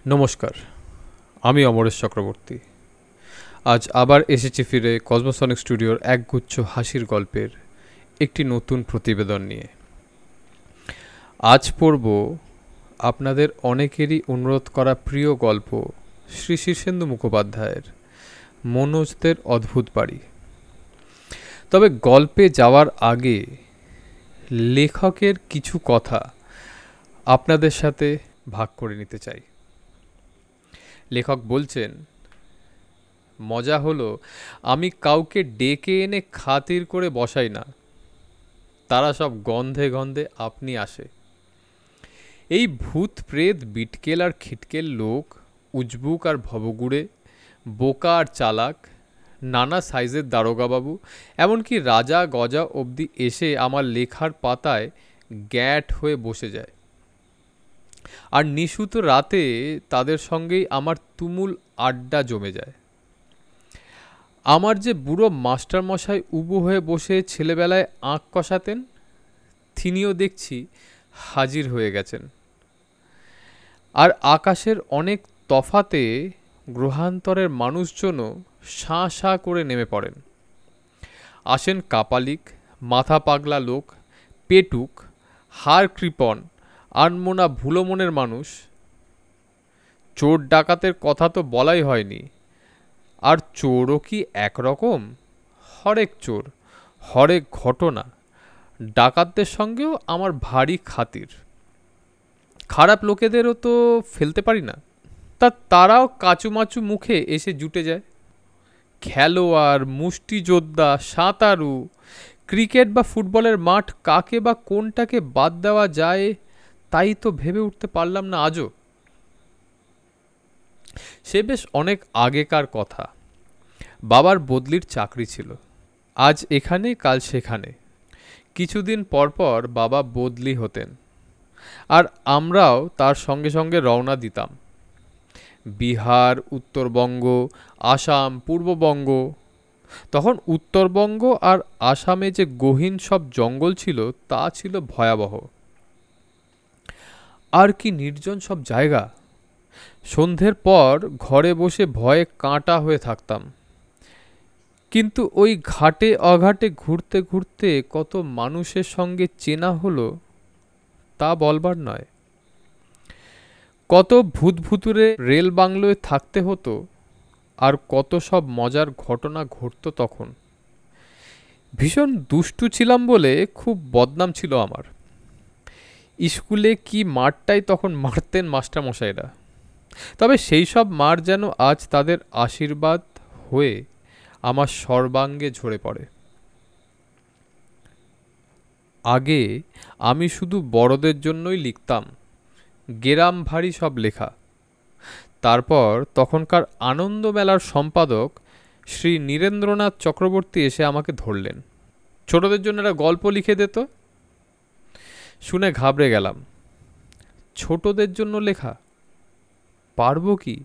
নমস্কার, আমি অমরেশ চক্রবর্তী। আজ আবার এসেছি ফিরে কসমোসনিক স্টুডিওর একগুচ্ছ হাসির গল্পের একটি নতুন প্রতিবেদন নিয়ে। আজ পড়ব আপনাদের অনেকেরই অনুরোধ করা প্রিয় গল্প শ্রী শীর্ষেন্দু মুখোপাধ্যায়ের মনোজদের অদ্ভুত বাড়ি। তবে গল্পে যাওয়ার আগে লেখকের কিছু কথা আপনাদের সাথে ভাগ করে নিতে চাই। লেখক বলছেন, মজা হলো আমি কাউকে ডেকে এনে খাতির করে বসাই না, তারা সব গন্ধে গন্ধে আপনি আসে। এই ভূত প্রেত বিটকেল আর খিটকেল লোক, উজবুক আর ভবগুড়ে, বোকা আর চালাক, নানা সাইজের দারোগাবাবু, এমনকি রাজা গজা অবধি এসে আমার লেখার পাতায় গ্যাট হয়ে বসে যায়। আর নিশুত রাতে তাদের সঙ্গেই আমার তুমুল আড্ডা জমে যায়। আমার যে বুড়ো মাস্টারমশাই উবু হয়ে বসে ছেলেবেলায় আঁক কষাতেন, তিনিও দেখছি হাজির হয়ে গেছেন। আর আকাশের অনেক তফাতে গ্রহান্তরের মানুষজনও শাঁ শাঁ করে নেমে পড়েন। আসেন কাপালিক, মাথা পাগলা লোক, পেটুক, হাড় কৃপণ, আনমোনা ভুলো মনের মানুষ। চোর ডাকাতের কথা তো বলাই হয়নি। আর চোরও কি একরকম? হরেক চোর, হরেক ঘটনা। ডাকাতদের সঙ্গেও আমার ভারী খাতির। খারাপ লোকেদেরও তো ফেলতে পারি না, তারাও কাচুমাচু মুখে এসে জুটে যায়। খেলোয়াড়, মুষ্টিযোদ্ধা, সাঁতারু, ক্রিকেট বা ফুটবলের মাঠ কাকে বা কোনটাকে বাদ দেওয়া যায় তাই তো ভেবে উঠতে পারলাম না আজও। সে বেশ অনেক আগেকার কথা। বাবার বদলির চাকরি ছিল, আজ এখানে কাল সেখানে। কিছুদিন পর পর বাবা বদলি হতেন, আর আমরাও তার সঙ্গে সঙ্গে রওনা দিতাম। বিহার, উত্তরবঙ্গ, আসাম, পূর্ববঙ্গ। তখন উত্তরবঙ্গ আর আসামে যে গহীন সব জঙ্গল ছিল তা ছিল ভয়াবহ। আর কি নির্জন সব জায়গা! সন্ধ্যের পর ঘরে বসে ভয়ে কাঁটা হয়ে থাকতাম। কিন্তু ওই ঘাটে অঘাটে ঘুরতে ঘুরতে কত মানুষের সঙ্গে চেনা হলো তা বলবার নয়। কত ভূতভুতুরে রেল বাংলোয় থাকতে হতো, আর কত সব মজার ঘটনা ঘটতো তখন। ভীষণ দুষ্টু ছিলাম বলে খুব বদনাম ছিল আমার। স্কুলে কি মারটাই তখন মারতেন মাস্টারমশাইরা। তবে সেই সব মার যেন আজ তাদের আশীর্বাদ হয়ে আমার সর্বাঙ্গে ঝরে পড়ে। আগে আমি শুধু বড়দের জন্যই লিখতাম, গেরাম ভারী সব লেখা। তারপর তখনকার আনন্দ মেলার সম্পাদক শ্রী নীরেন্দ্রনাথ চক্রবর্তী এসে আমাকে ধরলেন। ছোটদের জন্য একটা গল্প লিখে দিত। শুনে ঘাবড়ে গেলাম। ছোটদের জন্য লেখা পারবো কি?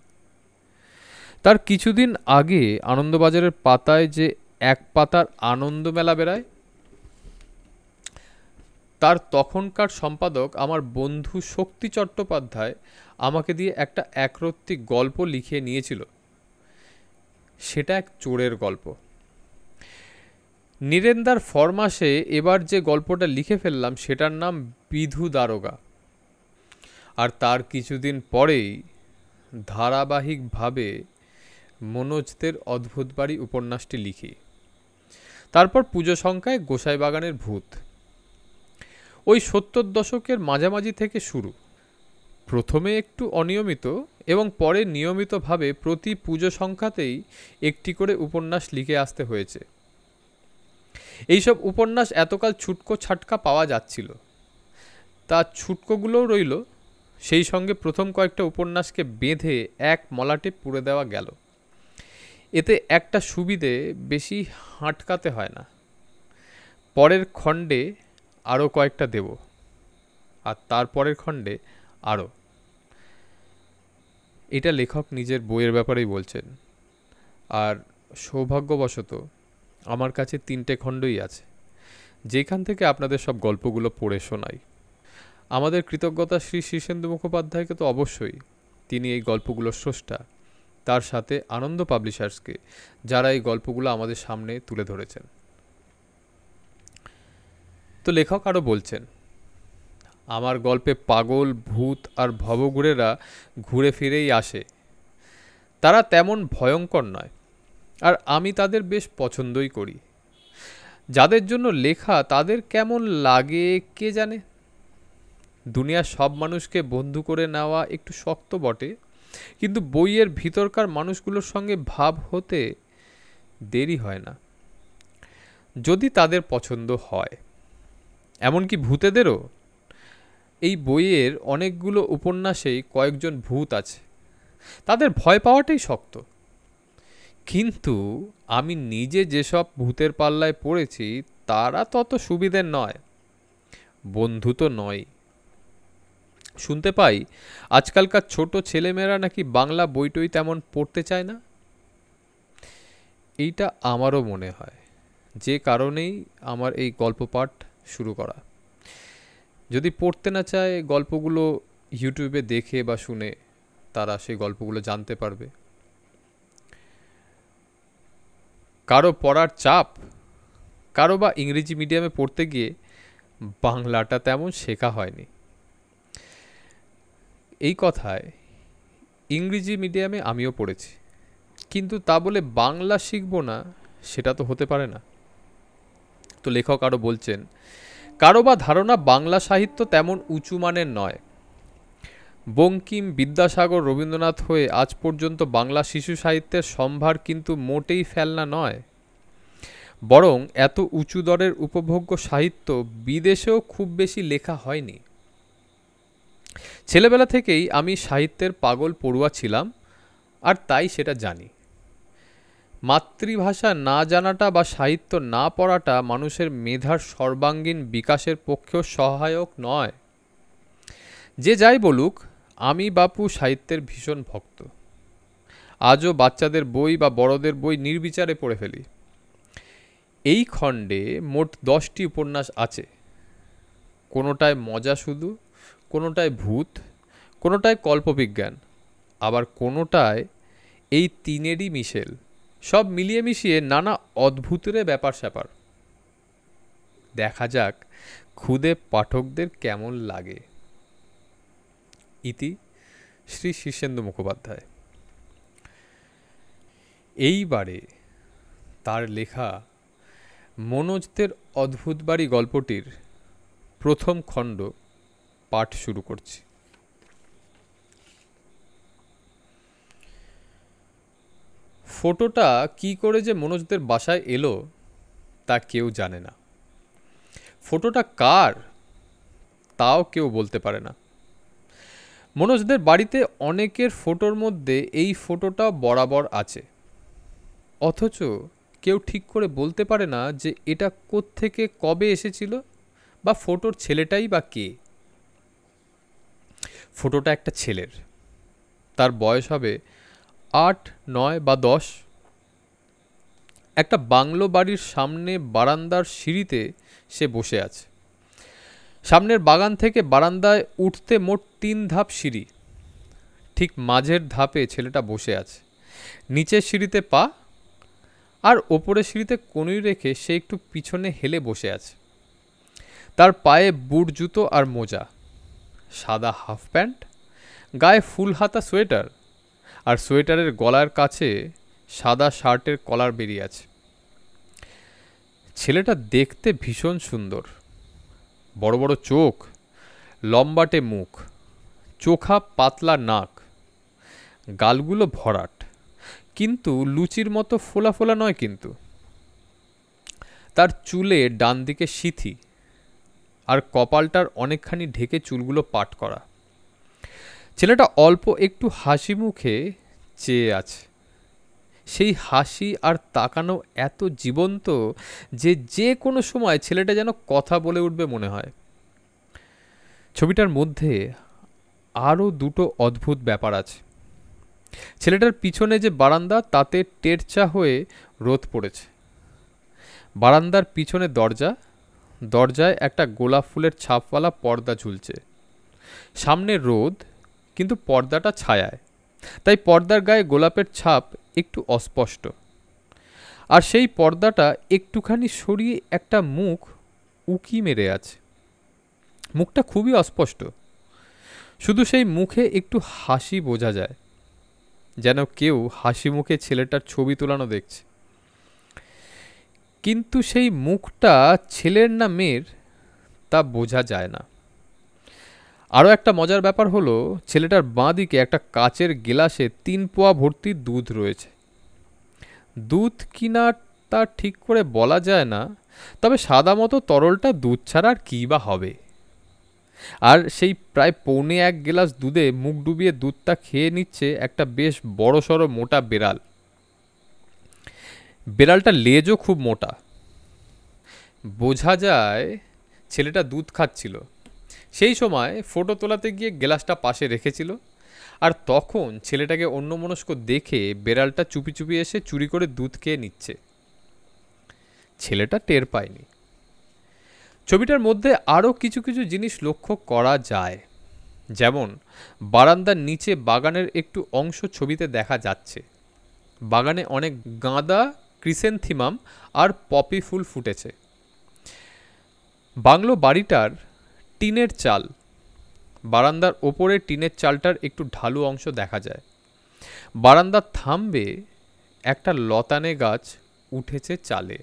তার কিছুদিন আগে আনন্দবাজারের পাতায় যে এক পাতার আনন্দ মেলা বেরায়, তার তখনকার সম্পাদক আমার বন্ধু শক্তি চট্টোপাধ্যায় আমাকে দিয়ে একটা একরত্তি গল্প লিখিয়ে নিয়েছিল। সেটা এক চোরের গল্প। নীরেন্দার ফরমাসে এবার যে গল্পটা লিখে ফেললাম সেটার নাম বিধু দারোগা। আর তার কিছুদিন পরেই ধারাবাহিকভাবে মনোজদের অদ্ভুত বাড়ি উপন্যাসটি লিখি। তারপর পুজো সংখ্যায় গোসাই বাগানের ভূত। ওই 70 দশকের মাঝামাঝি থেকে শুরু। প্রথমে একটু অনিয়মিত এবং পরে নিয়মিতভাবে প্রতি পুজো সংখ্যাতেই একটি করে উপন্যাস লিখে আসতে হয়েছে। এইসব উপন্যাস এতকাল ছুটকো ছাটকা পাওয়া যাচ্ছিল, তা ছুটকোগুলোও রইল। সেই সঙ্গে প্রথম কয়েকটা উপন্যাসকে বেঁধে এক মলাটে পুড়ে দেওয়া গেল। এতে একটা সুবিধে, বেশি হাঁটকাতে হয় না। পরের খণ্ডে আরও কয়েকটা দেব, আর তারপরের খণ্ডে আরও। এটা লেখক নিজের বইয়ের ব্যাপারেই বলছেন। আর সৌভাগ্যবশত আমার কাছে 3টে খণ্ডই আছে, যেখান থেকে আপনাদের সব গল্পগুলো পড়ে শোনাই। আমাদের কৃতজ্ঞতা শ্রী শীর্ষেন্দু মুখোপাধ্যায়কে তো অবশ্যই, তিনি এই গল্পগুলোর স্রষ্টা, তার সাথে আনন্দ পাবলিশার্সকে, যারা এই গল্পগুলো আমাদের সামনে তুলে ধরেছেন। তো লেখক আরও বলছেন, আমার গল্পে পাগল, ভূত আর ভবঘুরেরা ঘুরে ফিরেই আসে। তারা তেমন ভয়ঙ্কর নয়, আর আমি তাদের বেশ পছন্দই করি। যাদের জন্য লেখা তাদের কেমন লাগে কে জানে। দুনিয়ার সব মানুষকে বন্ধু করে নেওয়া একটু শক্ত বটে, কিন্তু বইয়ের ভিতরকার মানুষগুলোর সঙ্গে ভাব হতে দেরি হয় না, যদি তাদের পছন্দ হয়। এমনকি ভূতেদেরও। এই বইয়ের অনেকগুলো উপন্যাসেই কয়েকজন ভূত আছে, তাদের ভয় পাওয়াটাই শক্ত। কিন্তু আমি নিজে যেসব ভূতের পাল্লায় পড়েছি তারা তত সুবিধের নয়, বন্ধু তো নয়। শুনতে পাই আজকালকার ছোট ছেলেমেয়েরা নাকি বাংলা বইটই তেমন পড়তে চায় না। এইটা আমারও মনে হয়, যে কারণেই আমার এই গল্প পাঠ শুরু করা। যদি পড়তে না চায়, গল্পগুলো ইউটিউবে দেখে বা শুনে তারা সেই গল্পগুলো জানতে পারবে। কারো পড়ার চাপ, কারো বা ইংরেজি মিডিয়ামে পড়তে গিয়ে বাংলাটা তেমন শেখা হয়নি। এই কথায় ইংরেজি মিডিয়ামে আমিও পড়েছি, কিন্তু তা বলে বাংলা শিখব না সেটা তো হতে পারে না। তো লেখক আরও বলছেন, কারো বা ধারণা বাংলা সাহিত্য তেমন উঁচু মানের নয়। বঙ্কিম, বিদ্যাসাগর, রবীন্দ্রনাথ হয়ে আজ পর্যন্ত বাংলা শিশু সাহিত্যের সম্ভার কিন্তু মোটেই ফেলনা নয়। বরং এত উঁচু দরের উপভোগ্য সাহিত্য বিদেশেও খুব বেশি লেখা হয়নি। ছেলেবেলা থেকেই আমি সাহিত্যের পাগল পড়ুয়া ছিলাম, আর তাই সেটা জানি। মাতৃভাষা না জানাটা বা সাহিত্য না পড়াটা মানুষের মেধার সর্বাঙ্গীন বিকাশের পক্ষেও সহায়ক নয়। যে যাই বলুক, আমি বাপু সাহিত্যের ভীষণ ভক্ত। আজও বাচ্চাদের বই বা বড়দের বই নির্বিচারে পড়ে ফেলি। এই খণ্ডে মোট 10টি উপন্যাস আছে। কোনোটায় মজা শুধু, কোনোটায় ভূত, কোনোটায় কল্পবিজ্ঞান, আবার কোনোটায় এই তিনেরই মিশেল। সব মিলিয়ে মিশিয়ে নানা অদ্ভুতরে ব্যাপার স্যাপার। দেখা যাক খুদে পাঠকদের কেমন লাগে। ইতি শ্রী শীর্ষেন্দু মুখোপাধ্যায়। এইবারে তার লেখা মনোজদের অদ্ভুত বাড়ি গল্পটির প্রথম খণ্ড পাঠ শুরু করছি। ফটোটা কি করে যে মনোজদের বাসায় এলো তা কেউ জানে না। ফটোটা কার তাও কেউ বলতে পারে না। মনোজদের বাড়িতে অনেকের ফটোর মধ্যে এই ফটোটা বরাবর আছে, অথচ কেউ ঠিক করে বলতে পারে না যে এটা কোত্থেকে কবে এসেছিল, বা ফটোর ছেলেটাই বা কে। ফটোটা একটা ছেলের, তার বয়স হবে 8, 9 বা 10। একটা বাংলো বাড়ির সামনে বারান্দার সিঁড়িতে সে বসে আছে। সামনের বাগান থেকে বারান্দায় উঠতে মোট 3 ধাপ সিঁড়ি। ঠিক মাঝের ধাপে ছেলেটা বসে আছে, নিচের সিঁড়িতে পা, আর ওপরের সিঁড়িতে কনুই রেখে সে একটু পিছনে হেলে বসে আছে। তার পায়ে বুট জুতো আর মোজা, সাদা হাফ প্যান্ট, গায়ে ফুল হাতা সোয়েটার, আর সোয়েটারের গলার কাছে সাদা শার্টের কলার বেরিয়ে আছে। ছেলেটা দেখতে ভীষণ সুন্দর। বড় বড় চোখ, লম্বাটে মুখ, চোখা পাতলা নাক, গালগুলো ভরাট, কিন্তু লুচির মতো ফোলা ফোলা নয়। কিন্তু তার চুলে ডান দিকে সিথি, আর কপালটার অনেকখানি ঢেকে চুলগুলো পাট করা। ছেলেটা অল্প একটু হাসি মুখে চেয়ে আছে। সেই হাসি আর তাকানো এত জীবন্ত যে যে কোনো সময় ছেলেটা যেন কথা বলে উঠবে মনে হয়। ছবিটার মধ্যে আরও দুটো অদ্ভুত ব্যাপার আছে। ছেলেটার পিছনে যে বারান্দা, তাতে টেরচা হয়ে রোদ পড়েছে। বারান্দার পিছনে দরজা, দরজায় একটা গোলাপ ফুলের ছাপওয়ালা পর্দা ঝুলছে। সামনে রোদ, কিন্তু পর্দাটা ছায়ায়, তাই পর্দার গায়ে গোলাপের ছাপ একটু অস্পষ্ট। আর সেই পর্দাটা একটুখানি সরিয়ে একটা মুখ উকি মেরে আছে। মুখটা খুবই অস্পষ্ট, শুধু সেই মুখে একটু হাসি বোঝা যায়, যেন কেউ হাসি মুখে ছেলেটার ছবি তোলানো দেখছে। কিন্তু সেই মুখটা ছেলের না মেয়ের তা বোঝা যায় না। আরও একটা মজার ব্যাপার হলো, ছেলেটার বাঁ দিকে একটা কাচের গেলাসে 3 পোয়া ভর্তি দুধ রয়েছে। দুধ কিনা তা ঠিক করে বলা যায় না, তবে সাদা মতো তরলটা দুধ ছাড়া আর কী বা হবে। আর সেই প্রায় 1.25 গ্লাস দুধে মুখ ডুবিয়ে দুধটা খেয়ে নিচ্ছে একটা বেশ বড়সড় মোটা বেড়াল। বেড়ালটার লেজও খুব মোটা। বোঝা যায় ছেলেটা দুধ খাচ্ছিল। সেই সময় ফটো তোলাতে গিয়ে গ্লাসটা পাশে রেখেছিল, আর তখন ছেলেটাকে অন্যমনস্ক দেখে বেড়ালটা চুপি চুপি এসে চুরি করে দুধ খেয়ে নিচ্ছে। ছেলেটা টের পায়নি। ছবিটার মধ্যে আরও কিছু কিছু জিনিস লক্ষ্য করা যায়, যেমন বারান্দার নিচে বাগানের একটু অংশ ছবিতে দেখা যাচ্ছে। বাগানে অনেক গাঁদা, ক্রিসেন্থিমাম আর পপি ফুল ফুটেছে। বাংলো বাড়িটার টিনের চাল। বারান্দার ওপরে টিনের চালটার একটু ঢালু অংশ দেখা যায়। বারান্দার থাম্বে একটা লতানে গাছ উঠেছে চালে।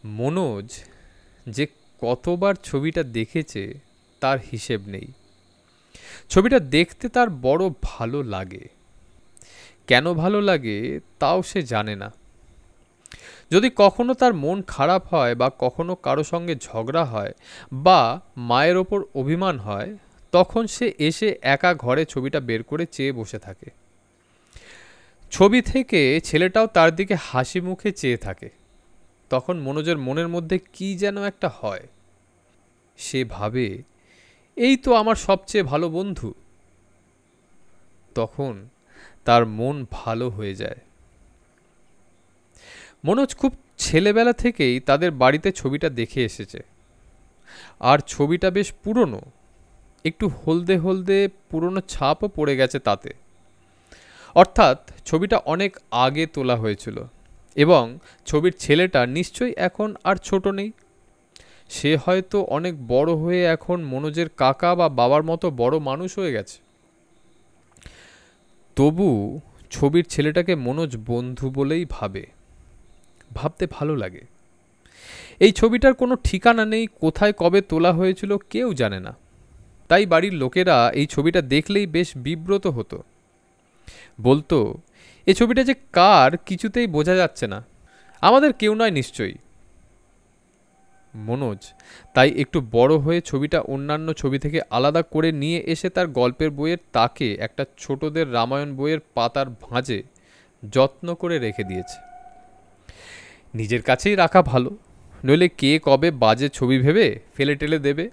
মনোজ যে কতবার ছবিটা দেখেছে তার হিসেব নেই। ছবিটা দেখতে তার বড় ভালো লাগে। কেন ভালো লাগে তাও সে জানে না। যদি কখনো তার মন খারাপ হয়, বা কখনো কারো সঙ্গে ঝগড়া হয়, বা মায়ের ওপর অভিমান হয়, তখন সে এসে একা ঘরে ছবিটা বের করে চেয়ে বসে থাকে। ছবি থেকে ছেলেটাও তার দিকে হাসি মুখে চেয়ে থাকে। তখন মনোজের মনের মধ্যে কি যেন একটা হয়। সে ভাবে, এই তো আমার সবচেয়ে ভালো বন্ধু। তখন তার মন ভালো হয়ে যায়। মনোজ খুব ছেলেবেলা থেকেই তাদের বাড়িতে ছবিটা দেখে এসেছে। আর ছবিটা বেশ পুরনো, একটু হলদে হলদে পুরনো ছাপও পড়ে গেছে তাতে। অর্থাৎ ছবিটা অনেক আগে তোলা হয়েছিল, এবং ছবির ছেলেটা নিশ্চয়ই এখন আর ছোট নেই। সে হয়তো অনেক বড় হয়ে এখন মনোজের কাকা বা বাবার মতো বড় মানুষ হয়ে গেছে। তবু ছবির ছেলেটাকে মনোজ বন্ধু বলেই ভাবে। ভাবতে ভালো লাগে। এই ছবিটার কোনো ঠিকানা নেই, কোথায় কবে তোলা হয়েছিল কেউ জানে না। তাই বাড়ির লোকেরা এই ছবিটা দেখলেই বেশ বিব্রত হতো। বলতো, এই ছবিটা যে কার কিছুতেই বোঝা যাচ্ছে না, আমাদের কেউ নয় নিশ্চয়ই। মনোজ তাই একটু বড় হয়ে ছবিটা অন্যান্য ছবি থেকে আলাদা করে নিয়ে এসে তার গল্পের বইয়ের তাকে একটা ছোটদের রামায়ণ বইয়ের পাতার ভাঁজে যত্ন করে রেখে দিয়েছে। নিজের কাছেই রাখা ভালো, নইলে কে কবে বাজে ছবি ভেবে ফেলে টেলে দেবে।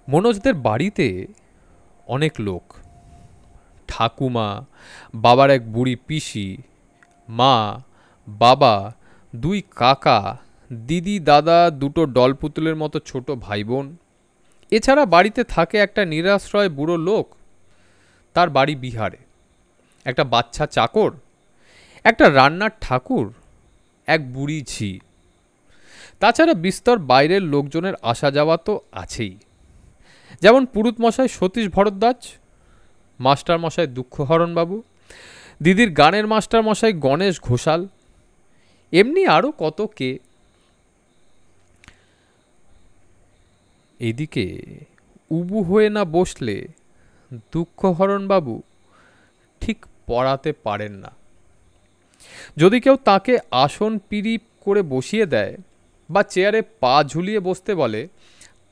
মনোজদের বাড়িতে অনেক লোক। ঠাকুমা, বাবার এক বুড়ি পিসি, মা, বাবা, 2 কাকা, দিদি, দাদা, 2টো ডল পুতুলের মতো ছোট ভাই বোন। এছাড়া বাড়িতে থাকে একটা নিরাশ্রয় বুড়ো লোক, তার বাড়ি বিহারে, একটা বাচ্চা চাকর, একটা রান্নার ঠাকুর, এক বুড়ি ঝি। তাছাড়া বিস্তর বাইরের লোকজনের আসা যাওয়া তো আছেই, যেমন পুরুত মশাই সতীশ ভরদ্বাজ, মাস্টার মশাই দুঃখহরণ বাবু, দিদির গানের মাস্টার মশাই গণেশ ঘোষাল, এমনি আরও কত কে। এদিকে উবু হয়ে না বসলে দুঃখহরণ বাবু ঠিক পড়াতে পারেন না। যদি কেউ তাকে আসন পিড়ি করে বসিয়ে দেয়, বা চেয়ারে পা ঝুলিয়ে বসতে বলে,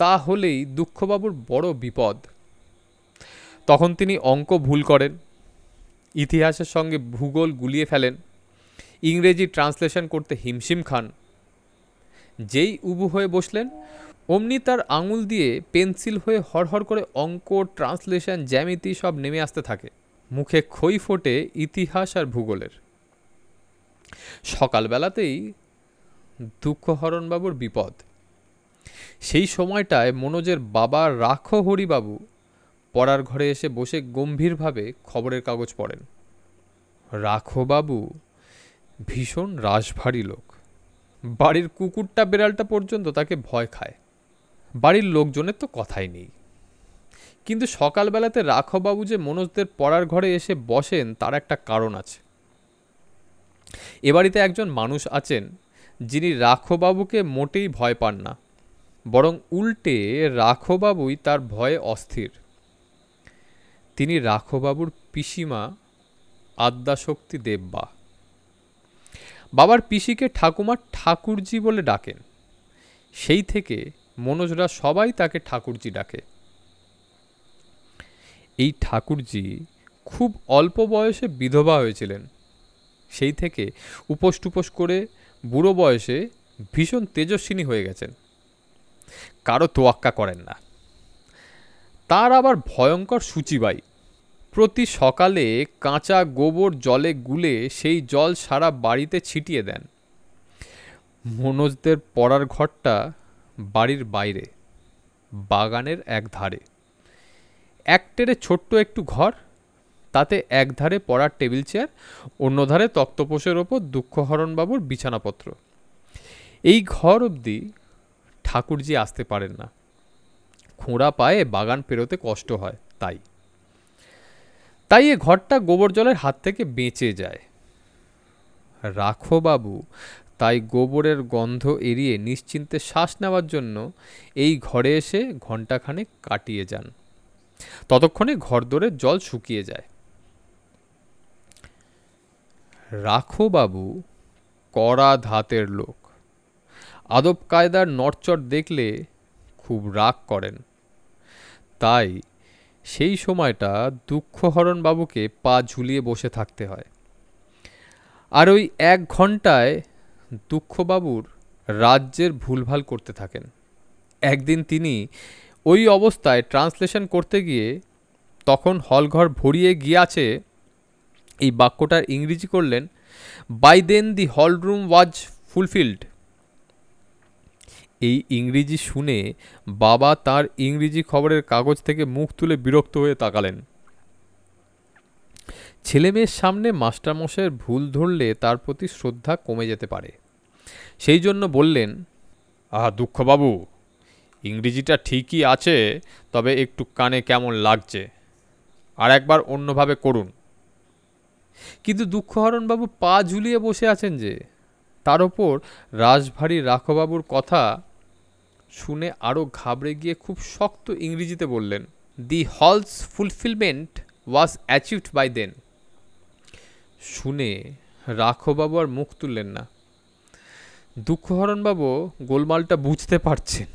তাহলেই দুঃখবাবুর বড় বিপদ। তখন তিনি অঙ্ক ভুল করেন, ইতিহাসের সঙ্গে ভূগোল গুলিয়ে ফেলেন, ইংরেজি ট্রান্সলেশন করতে হিমশিম খান। যেই উবু হয়ে বসলেন, অমনি তার আঙুল দিয়ে পেন্সিল হয়ে হড়হড় করে অঙ্ক, ট্রান্সলেশন, জ্যামিতি সব নেমে আসতে থাকে। মুখে খই ফোটে ইতিহাস আর ভূগোলের। সকালবেলাতেই দুঃখহরণবাবুর বিপদ। সেই সময়টায় মনোজের বাবা রাখো হরিবাবু পড়ার ঘরে এসে বসে গম্ভীরভাবে খবরের কাগজ পড়েন। রাখোবাবু ভীষণ রাশভারী লোক। বাড়ির কুকুরটা বেড়ালটা পর্যন্ত তাকে ভয় খায়। বাড়ির লোকজনের তো কথাই নেই। কিন্তু সকালবেলাতে রাখোবাবু যে মনোজদের পড়ার ঘরে এসে বসেন তার একটা কারণ আছে। এ বাড়িতে একজন মানুষ আছেন যিনি রাখোবাবুকে মোটেই ভয় পান না, বরং উল্টে রাখোবাবুই তার ভয়ে অস্থির। তিনি রাখোবাবুর পিসিমা আদ্যাশক্তি দেববা। বাবার পিসিকে ঠাকুমা ঠাকুরজি বলে ডাকেন। সেই থেকে মনোজরা সবাই তাকে ঠাকুরজি ডাকে। এই ঠাকুরজি খুব অল্প বয়সে বিধবা হয়েছিলেন। সেই থেকে উপোস টুপোস করে বুড়ো বয়সে ভীষণ তেজস্বিনী হয়ে গেছেন। কারো তোয়াক্কা করেন না। তার আবার ভয়ঙ্কর সূচিবাই। প্রতি সকালে কাঁচা গোবর জলে গুলে সেই জল সারা বাড়িতে ছিটিয়ে দেন। মনোজদের পড়ার ঘরটা বাড়ির বাইরে, বাগানের এক ধারে। এক টেরে ছোট্ট একটু ঘর, তাতে এক ধারে পড়ার টেবিল চেয়ার, অন্য ধারে তক্তপোষের ওপর দুঃখহরণবাবুর বিছানাপত্র। এই ঘর অবধি ঠাকুরজি আসতে পারেন না। খোঁড়া পায়ে বাগান পেরোতে কষ্ট হয়, তাই এ ঘরটা গোবর জলের হাত থেকে বেঁচে যায়। রাখোবাবু তাই গোবরের গন্ধ এড়িয়ে নিশ্চিন্তে শ্বাস নেওয়ার জন্য এই ঘরে এসে ঘণ্টাখানেক কাটিয়ে যান। ততক্ষণে ঘরদোরের জল শুকিয়ে যায়। রাখোবাবু কড়া ধাতের লোক। আদব কায়দার নড়চড় দেখলে খুব রাগ করেন। তাই সেই সময়টা দুঃখহরণ বাবুকে পা ঝুলিয়ে বসে থাকতে হয়। আর ওই 1 ঘন্টায় দুঃখবাবুর রাজ্যের ভুলভাল করতে থাকেন। একদিন তিনি ওই অবস্থায় ট্রান্সলেশন করতে গিয়ে, তখন হলঘর ভরিয়ে গিয়াছে, এই বাক্যটার ইংরেজি করলেন, by then the hall room was fulfilled. এই ইংরেজি শুনে বাবা তার ইংরেজি খবরের কাগজ থেকে মুখ তুলে বিরক্ত হয়ে তাকালেন। ছেলেমেয়ের সামনে মাস্টারমশাইয়ের ভুল ধরলে তার প্রতি শ্রদ্ধা কমে যেতে পারে। সেই জন্য বললেন, আহা দুঃখবাবু, ইংরেজিটা ঠিকই আছে, তবে একটু কানে কেমন লাগছে, আর একবার অন্যভাবে করুন। কিন্তু দুঃখহরণবাবু পা ঝুলিয়ে বসে আছেন যে। তার ওপর রাশভারী রাখোবাবুর কথা শুনে আরও ঘাবড়ে গিয়ে খুব শক্ত ইংরেজিতে বললেন, the halls fulfilment was achieved by then. শুনে রাখোবাবু আর মুখ তুললেন না। দুঃখহরণবাবু গোলমালটা বুঝতে পারছেন,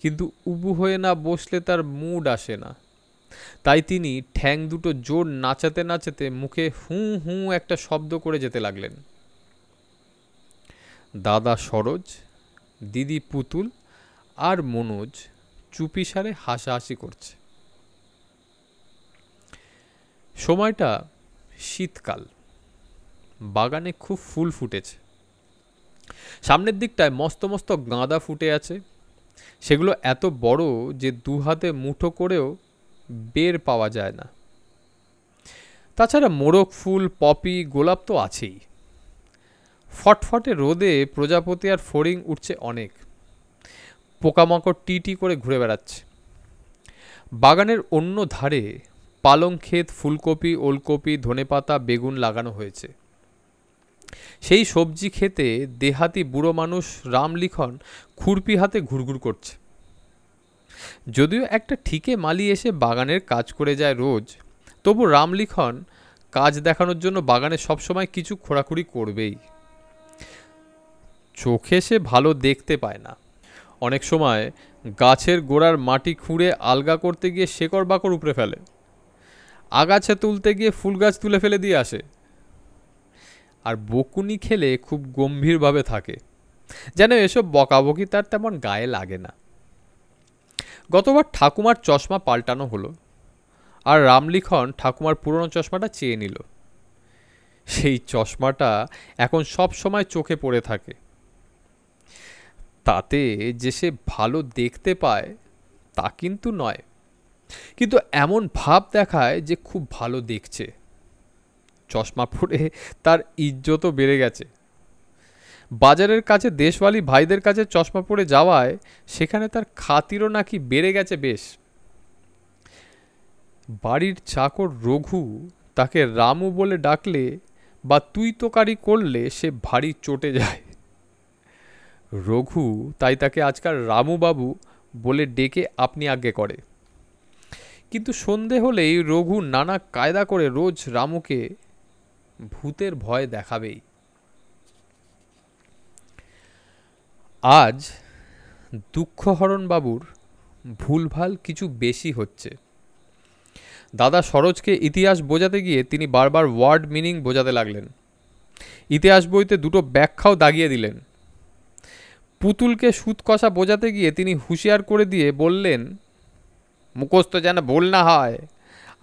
কিন্তু উবু হয়ে না বসলে তার মুড আসে না। তাই তিনি ঠ্যাং দুটো জোর নাচাতে নাচাতে মুখে হুঁ হুঁ একটা শব্দ করে যেতে লাগলেন। দাদা সরোজ, দিদি পুতুল আর মনোজ চুপিসারে হাসাহাসি করছে। সময়টা শীতকাল। বাগানে খুব ফুল ফুটেছে। সামনের দিকটায় মস্ত মস্ত গাঁদা ফুটে আছে। সেগুলো এত বড় যে 2 হাতে মুঠো করেও বের পাওয়া যায় না। তাছাড়া মোরগ ফুল, পপি, গোলাপ তো আছেই। ফটফটে রোদে প্রজাপতি আর ফড়িং উঠছে অনেক। পোকামাকড় টি টি করে ঘুরে বেড়াচ্ছে। বাগানের অন্য ধারে পালং ক্ষেত, ফুলকপি, ওলকপি, ধনেপাতা, বেগুন লাগানো হয়েছে। সেই সবজি খেতে দেহাতি বুড়ো মানুষ রামলিখন খুরপি হাতে ঘুরঘুর করছে। যদিও একটা ঠিকে মালি এসে বাগানের কাজ করে যায় রোজ, তবু রামলিখন কাজ দেখানোর জন্য বাগানে সবসময় কিছু খোঁড়াখুড়ি করবেই। চোখে সে ভালো দেখতে পায় না। অনেক সময় গাছের গোড়ার মাটি খুঁড়ে আলগা করতে গিয়ে শেকড় বাকড় উপড়ে ফেলে। আগাছা তুলতে গিয়ে ফুল গাছ তুলে ফেলে দিয়ে আসে। আর বকুনি খেলে খুব গম্ভীরভাবে থাকে, যেন এসব বকাবকি তার তেমন গায়ে লাগে না। গতবার ঠাকুমার চশমা পাল্টানো হলো, আর রামলিখন ঠাকুমার পুরনো চশমাটা চেয়ে নিল। সেই চশমাটা এখন সব সময় চোখে পড়ে থাকে। তাতে যে সে ভালো দেখতে পায় তা কিন্তু নয়, কিন্তু এমন ভাব দেখায় যে খুব ভালো দেখছে। চশমা পরে তার ইজ্জতও বেড়ে গেছে। বাজারের কাছে দেশওয়ালি ভাইদের কাছে চশমা পরে যাওয়ায় সেখানে তার খাতিরও নাকি বেড়ে গেছে বেশ। বাড়ির চাকর রঘু তাকে রামু বলে ডাকলে বা তুই তোকারি করলে সে ভারী চটে যায়। রঘু তাই তাকে আজকাল রামু বাবু বলে ডেকে আপনি আজ্ঞে করে। কিন্তু সন্ধে হলেই রঘু নানা কায়দা করে রোজ রামুকে ভূতের ভয় দেখাবেই। আজ দুঃখহরণ বাবুর ভুলভাল কিছু বেশি হচ্ছে। দাদা সরোজকে ইতিহাস বোঝাতে গিয়ে তিনি বারবার ওয়ার্ড মিনিং বোঝাতে লাগলেন। ইতিহাস বইতে দুটো ব্যাখ্যাও দাগিয়ে দিলেন। পুতুলকে সুদ কষা বোঝাতে গিয়ে তিনি হুঁশিয়ার করে দিয়ে বললেন, মুখস্থ যেন ভুল না হয়,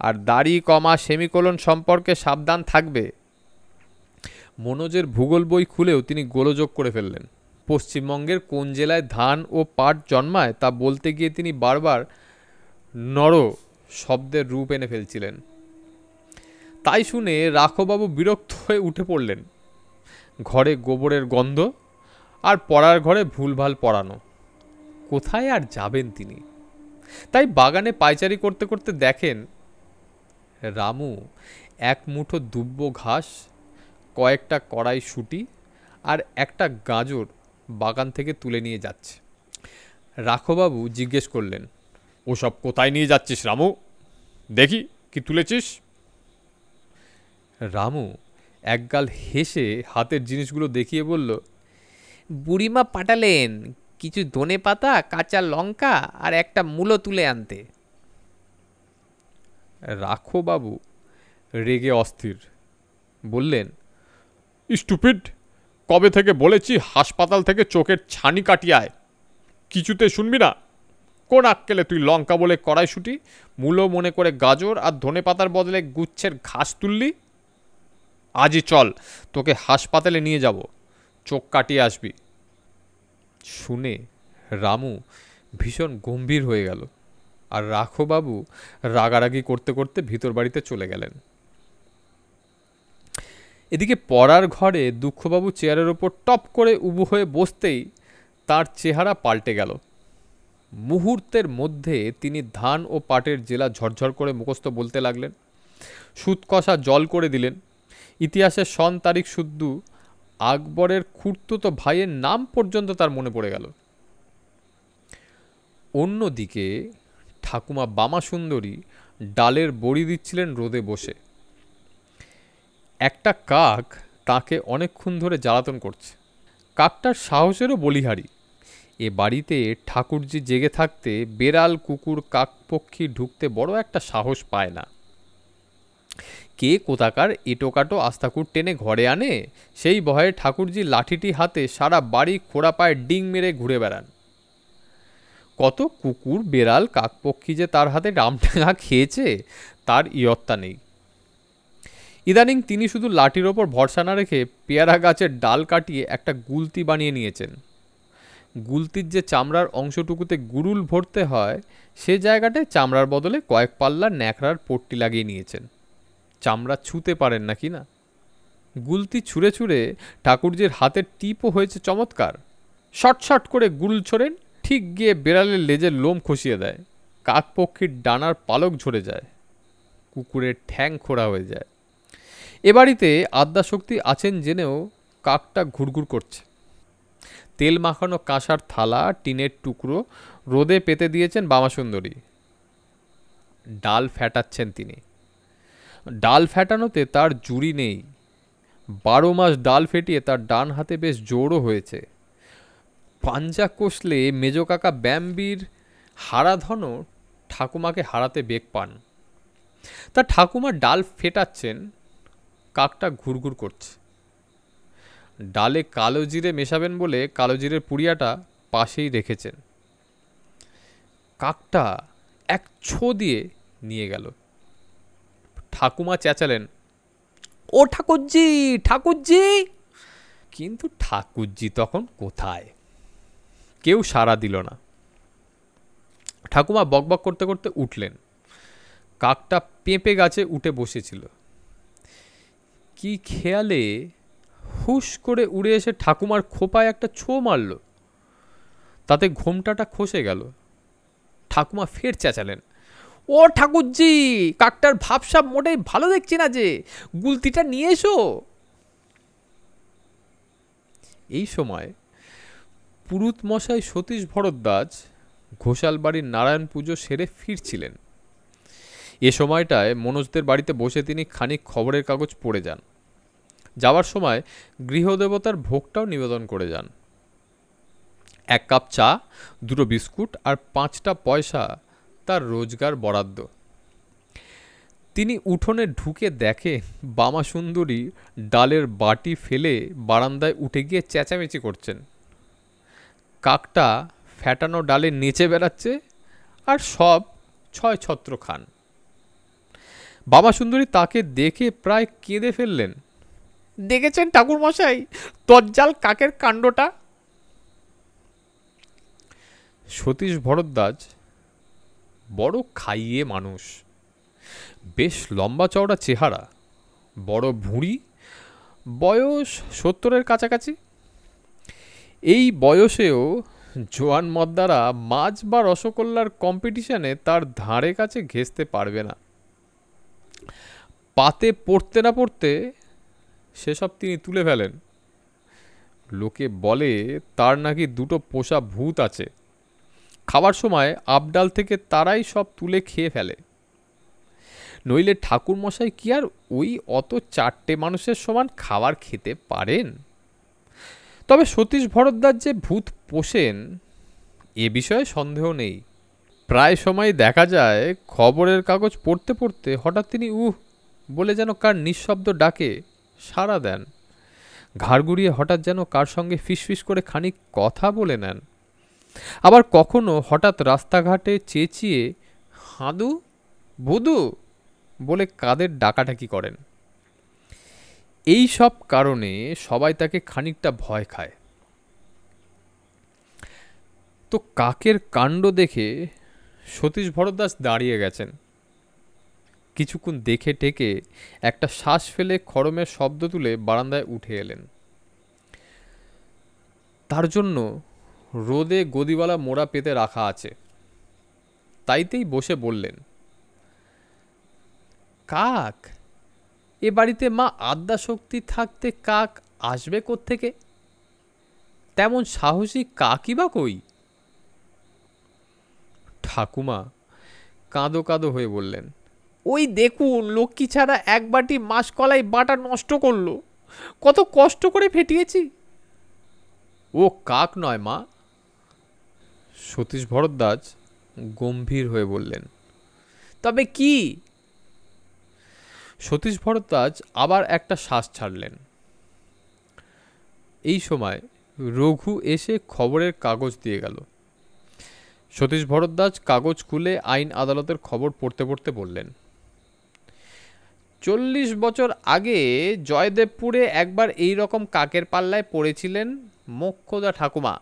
আর দাড়ি কমা সেমিকোলন সম্পর্কে সাবধান থাকবে। মনোজের ভূগোল বই খুলেও তিনি গোলযোগ করে ফেললেন। পশ্চিমবঙ্গের কোন জেলায় ধান ও পাট জন্মায় তা বলতে গিয়ে তিনি বারবার নর শব্দের রূপ এনে ফেলছিলেন। তাই শুনে রাঘববাবু বিরক্ত হয়ে উঠে পড়লেন। ঘরে গোবরের গন্ধ আর পড়ার ঘরে ভুলভাল পড়ানো, কোথায় আর যাবেন তিনি? তাই বাগানে পায়চারি করতে করতে দেখেন রামু এক মুঠো দুব্ব ঘাস, কয়েকটা কড়াইশুঁটি আর একটা গাজর বাগান থেকে তুলে নিয়ে যাচ্ছে। রাঘববাবু জিজ্ঞেস করলেন, ওসব কোথায় নিয়ে যাচ্ছিস রামু? দেখি কি তুলেছিস? রামু একগাল হেসে হাতের জিনিসগুলো দেখিয়ে বলল, বুড়িমা পাঠালেন কিছু ধনে পাতা, কাঁচা লঙ্কা আর একটা মূলো তুলে আনতে। রাঘববাবু রেগে অস্থির বললেন, স্টুপিড, কবে থেকে বলেছি হাসপাতাল থেকে চোখের ছানি কাটিয়ে আয়, কিছুতে শুনবি না? কোন আক্কেলে তুই লঙ্কা বলে কড়াইশুঁটি, মূলো মনে করে গাজর আর ধনে পাতার বদলে গুচ্ছের ঘাস তুললি? আজই চল, তোকে হাসপাতালে নিয়ে যাব, চোখ কাটিয়ে আসবি। শুনে রামু ভীষণ গম্ভীর হয়ে গেল, আর রাঘববাবু রাগারাগি করতে করতে ভিতর বাড়িতে চলে গেলেন। এদিকে পড়ার ঘরে দুঃখবাবু চেয়ারের ওপর টপ করে উবু হয়ে বসতেই তার চেহারা পাল্টে গেল। মুহূর্তের মধ্যে তিনি ধান ও পাটের জেলা ঝরঝর করে মুখস্থ বলতে লাগলেন। সুদ কষা জল করে দিলেন। ইতিহাসের সন তারিখ শুদ্ধ আকবরের খুড়তুতো ভাইয়ের নাম পর্যন্ত তার মনে পড়ে গেল। অন্যদিকে ঠাকুমা বামা সুন্দরী ডালের বড়ি দিচ্ছিলেন রোদে বসে। একটা কাক তাকে অনেকক্ষণ ধরে জ্বালাতন করছে। কাকটার সাহসেরও বলিহারি। এ বাড়িতে ঠাকুরজি জেগে থাকতে বেড়াল, কুকুর, কাকপক্ষী ঢুকতে বড় একটা সাহস পায় না। কে কোথাকার এটোকাটো আস্তাকুর টেনে ঘরে আনে, সেই ভয়ে ঠাকুরজি লাঠিটি হাতে সারা বাড়ি খোড়া পায়ে ডিং মেরে ঘুরে বেড়ান। কত কুকুর, বেড়াল, কাকপক্ষী যে তার হাতে রামটাঙা খেয়েছে তার ইয়ত্তা নেই। ইদানিং তিনি শুধু লাঠির ওপর ভরসা না রেখে পেয়ারা গাছের ডাল কাটিয়ে একটা গুলতি বানিয়ে নিয়েছেন। গুলতির যে চামড়ার অংশটুকুতে গুরুল ভরতে হয়, সে জায়গাটায় চামড়ার বদলে কয়েক পাল্লা ন্যাকড়ার পট্টি লাগিয়ে নিয়েছেন। চামড়া ছুঁতে পারেন না কি না। গুলতি ছুঁড়ে ছুঁড়ে ঠাকুরজির হাতের টিপও হয়েছে চমৎকার। শট শট করে গুরুল ছোড়েন, ঠিক গিয়ে বেড়ালের লেজের লোম খসিয়ে দেয়। কাকপক্ষীর ডানার পালক ঝরে যায়, কুকুরের ঠ্যাং খোঁড়া হয়ে যায়। এ বাড়িতে আদ্যাশক্তি আছেন জেনেও কাকটা ঘুরঘুর করছে। তেল মাখানো কাঁসার থালা, টিনের টুকরো রোদে পেতে দিয়েছেন বামাসুন্দরী। ডাল ফ্যাটাচ্ছেন তিনি। ডাল ফ্যাটানোতে তার জুড়ি নেই। 12 মাস ডাল ফেটিয়ে তার ডান হাতে বেশ জোরও হয়েছে। পাঞ্জা কষলে মেজো কাকা ব্যাম্বির হারাধনও ঠাকুমাকে হারাতে বেগ পান। তা ঠাকুমা ডাল ফেটাচ্ছেন, কাকটা ঘুরঘুর করছে। ডালে কালো জিরে মেশাবেন বলে কালো জিরের পুড়িয়াটা পাশেই রেখেছেন। কাকটা এক ছো দিয়ে নিয়ে গেল। ঠাকুমা চেঁচালেন, ও ঠাকুরজি, ঠাকুরজি! কিন্তু ঠাকুরজি তখন কোথায়? কেউ সাড়া দিল না। ঠাকুমা বকবক করতে করতে উঠলেন। কাকটা পেঁপে গাছে উঠে বসেছিল। কি খেয়ালে হুশ করে উড়ে এসে ঠাকুমার খোপায় একটা ছো মারল। তাতে ঘোমটাটা খসে গেল। ঠাকুমা ফের চেঁচালেন, ও ঠাকুরজি, কাকটার ভাবসাব মোটেই ভালো দেখছি না যে, গুলতিটা নিয়ে এসো। এই সময় পুরুত মশাই সতীশ ভরদ্বাজ ঘোষাল বাড়ির নারায়ণ পুজো সেরে ফিরছিলেন। এ সময়টায় মনোজদের বাড়িতে বসে তিনি খানিক খবরের কাগজ পড়ে যান। যাওয়ার সময় গৃহদেবতার ভোগটাও নিবেদন করে যান। 1 কাপ চা, 2 বিস্কুট আর 5টা পয়সা তার রোজগার বরাদ্দ। তিনি উঠোনে ঢুকে দেখে বামা সুন্দরী ডালের বাটি ফেলে বারান্দায় উঠে গিয়ে চেঁচামেচি করছেন। কাকটা ফ্যাটানো ডালে নেচে বেড়াচ্ছে আর সব ছত্র খান। বামা সুন্দরী তাকে দেখে প্রায় কেঁদে ফেললেন। দেখেছেন ঠাকুরমশাই, দজ্জাল কাকের কাণ্ডটা? সতীশ ভরদ্বাজ বড় খাইয়ে মানুষ, বেশ লম্বা চওড়া চেহারা, বড় ভুঁড়ি, বয়স 70-এর কাছাকাছি। এই বয়সেও জোয়ান মদ্দারা মাছ বা রসগোল্লার কম্পিটিশনে তার ধারে কাছে ঘেঁষতে পারবে না। পাতে পড়তে না পড়তে সেসব তিনি তুলে ফেলেন। লোকে বলে তার নাকি 2টো পোষা ভূত আছে। খাবার সময় আবডাল থেকে তারাই সব তুলে খেয়ে ফেলে। নইলে ঠাকুরমশাই কি আর ওই অত 4টে মানুষের সমান খাবার খেতে পারেন? তবে সতীশ ভরদ্বাজ যে ভূত পোষেন এ বিষয়ে সন্দেহ নেই। প্রায় সময় দেখা যায় খবরের কাগজ পড়তে পড়তে হঠাৎ তিনি বলে যেন কার নিঃশব্দ ডাকে সাড়া দেন। ঘাড় ঘুরিয়ে হঠাৎ যেন কার সঙ্গে ফিসফিস করে খানিক কথা বলে নেন। আবার কখনো হঠাৎ রাস্তাঘাটে চেঁচিয়ে হাঁদু ভুদু বলে কাদের ডাকাডাকি করেন। এই সব কারণে সবাই তাকে খানিকটা ভয় খায়। তো কাকের কাণ্ড দেখে সতীশ ভরদ্বাজ দাঁড়িয়ে গেছেন। কিছুক্ষণ দেখে টেকে একটা শ্বাস ফেলে খড়মের শব্দ তুলে বারান্দায় উঠে এলেন। তার জন্য রোদে গদিওয়ালা মোড়া পেতে রাখা আছে, তাইতেই বসে বললেন, কাক? এ বাড়িতে মা আদ্যা শক্তি থাকতে কাক আসবে কোত্থেকে? তেমন সাহসী কাকই বা কই? ঠাকুমা কাঁদো কাঁদো হয়ে বললেন, ওই দেখুন, লক্ষ্মী ছাড়া 1 বাটি মাসকলাই বাটা নষ্ট করলো, কত কষ্ট করে ফেটিয়েছি। ও কাক নয় মা। সতীশ ভরদ্বাজ গম্ভীর হয়ে বললেন, তবে কি? সতীশ ভরদ্বাজ আবার একটা শ্বাস ছাড়লেন। এই সময় রঘু এসে খবরের কাগজ দিয়ে গেল। সতীশ ভরদ্বাজ কাগজ খুলে আইন আদালতের খবর পড়তে পড়তে বললেন, 40 বছর আগে জয়দেবপুরে একবার এই রকম কাকের পাল্লায় পড়েছিলেন মোক্ষদা ঠাকুমা।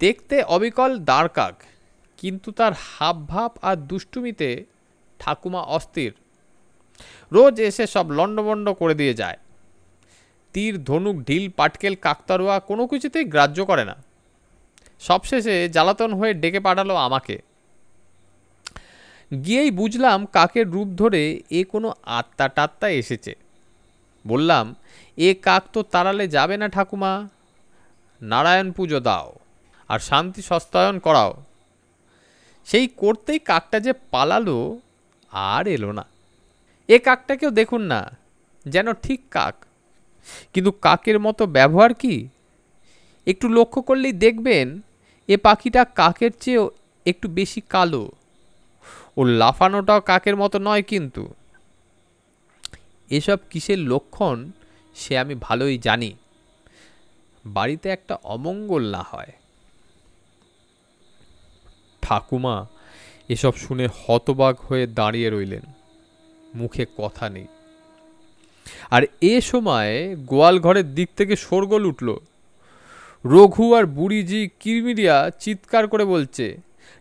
দেখতে অবিকল দাঁড় কাক, কিন্তু তার হাবভাব আর দুষ্টুমিতে ঠাকুমা অস্থির। রোজ এসে সব লণ্ডভণ্ড করে দিয়ে যায়। তীর ধনুক ঢিল পাটকেল কাকতারুয়া কোনো কিছুতেই গ্রাহ্য করে না। সবশেষে জ্বালাতন হয়ে ডেকে পাঠালো আমাকে। গিয়েই বুঝলাম কাকের রূপ ধরে এ কোনো আত্মা টাত্মা এসেছে। বললাম, এ কাক তো তাড়ালে যাবে না ঠাকুমা, নারায়ণ পুজো দাও আর শান্তি সস্তায়ন করাও। সেই করতেই কাকটা যে পালালো আর এলো না। এ কাকটাকেও দেখুন না, যেন ঠিক কাক, কিন্তু কাকের মতো ব্যবহার কি? একটু লক্ষ্য করলেই দেখবেন এ পাখিটা কাকের চেয়েও একটু বেশি কালো। ও লাফানোটাও কাকের মতো নয়। কিন্তু এসব কিসের লক্ষণ সে আমি ভালোই জানি। বাড়িতে একটা অমঙ্গল না হয়। ঠাকুমা এসব শুনে হতবাক হয়ে দাঁড়িয়ে রইলেন, মুখে কথা নেই। আর এ সময় গোয়াল ঘরের দিক থেকে শোরগোল উঠল। রঘু আর বুড়িজি কিরমিরিয়া চিৎকার করে বলছে,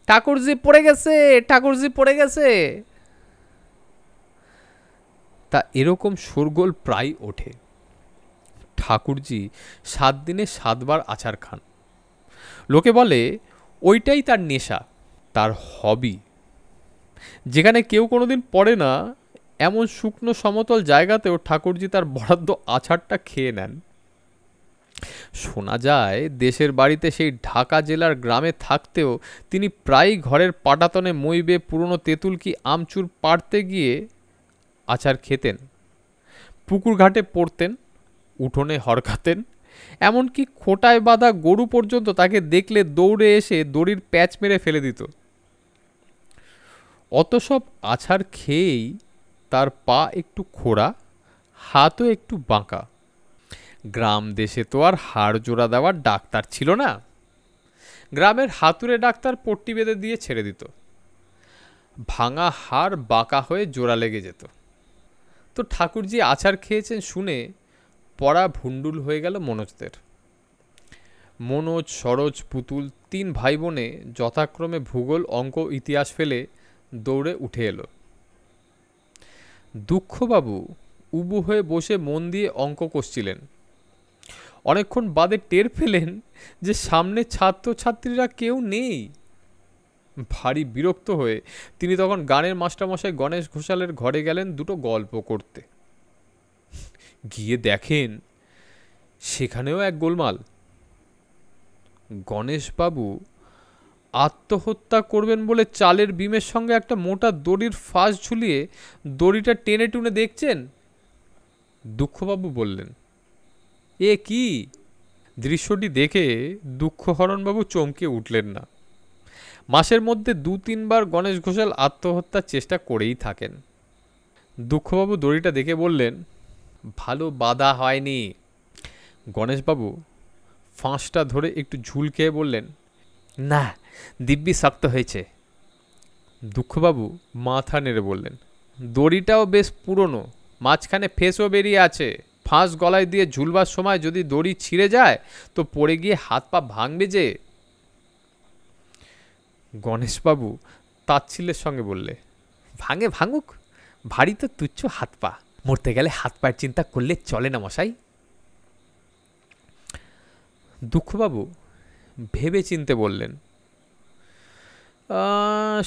ঠাকুরজি পড়ে গেছে, ঠাকুরজি পড়ে গেছে। তা এরকম শোরগোল প্রায় ওঠে। ঠাকুরজি 7 দিনে 7 বার আছাড় খান। লোকে বলে ওইটাই তার নেশা, তার হবি। যেখানে কেউ কোনোদিন পড়ে না এমন শুকনো সমতল জায়গাতেও ঠাকুরজি তার বরাদ্দ আছাড়টা খেয়ে নেন। শোনা যায় দেশের বাড়িতে সেই ঢাকা জেলার গ্রামে থাকতেও তিনি প্রায়ই ঘরের পাটাতনে মই বেয়ে পুরনো তেঁতুল কি আমচুর পাড়তে গিয়ে আছাড় খেতেন, পুকুর ঘাটে পড়তেন, উঠোনে হরকাতেন। এমনকি খোঁটায় বাঁধা গরু পর্যন্ত তাকে দেখলে দৌড়ে এসে দড়ির প্যাচ মেরে ফেলে দিত। অত সব আছাড় খেয়েই তার পা একটু খোঁড়া, হাতও একটু বাঁকা। গ্রাম দেশে তো আর হাড় জোড়া দেওয়ার ডাক্তার ছিল না। গ্রামের হাতুড়ে ডাক্তার পট্টি বেঁধে দিয়ে ছেড়ে দিত, ভাঙা হাড় বাঁকা হয়ে জোড়া লেগে যেত। তো ঠাকুরজি আছাড় খেয়েছেন শুনে পড়া ভুন্ডুল হয়ে গেল মনোজদের। মনোজ, সরোজ, পুতুল 3 ভাই বোনে যথাক্রমে ভূগোল, অঙ্ক, ইতিহাস ফেলে দৌড়ে উঠে এলো। দুঃখবাবু উবু হয়ে বসে মন দিয়ে অঙ্ক কষছিলেন। অনেকক্ষণ বাদে টের পেলেন যে সামনে ছাত্রছাত্রীরা কেউ নেই। ভারী বিরক্ত হয়ে তিনি তখন গানের মাস্টারমশাই গণেশ ঘোষালের ঘরে গেলেন দুটো গল্প করতে। গিয়ে দেখেন সেখানেও এক গোলমাল। গণেশবাবু আত্মহত্যা করবেন বলে চালের বিমের সঙ্গে একটা মোটা দড়ির ফাঁস ঝুলিয়ে দড়িটা টেনে টুনে দেখছেন। দুঃখবাবু বললেন, এ কি? দৃশ্যটি দেখে দুঃখহরণবাবু চমকে উঠলেন না। মাসের মধ্যে 2-3 বার গণেশ ঘোষাল আত্মহত্যার চেষ্টা করেই থাকেন। দুঃখবাবু দড়িটা দেখে বললেন, ভালো বাঁধা হয়নি। গণেশবাবু ফাঁসটা ধরে একটু ঝুল খেয়ে বললেন, না, দিব্যি শক্ত হয়েছে। দুঃখবাবু মাথা নেড়ে বললেন, দড়িটাও বেশ পুরনো, মাঝখানে ফেসও বেরিয়ে আছে। ফাঁস গলায় দিয়ে ঝুলবার সময় যদি দড়ি ছিঁড়ে যায় তো পড়ে গিয়ে হাত পা ভাঙবে যে। গণেশবাবু তাচ্ছিল্যের সঙ্গে বললে, ভাঙে ভাঙুক, ভারী তো তুচ্ছ হাত পা, মরতে গেলে হাত পায়ের চিন্তা করলে চলে না মশাই। দুঃখবাবু ভেবে চিনতে বললেন,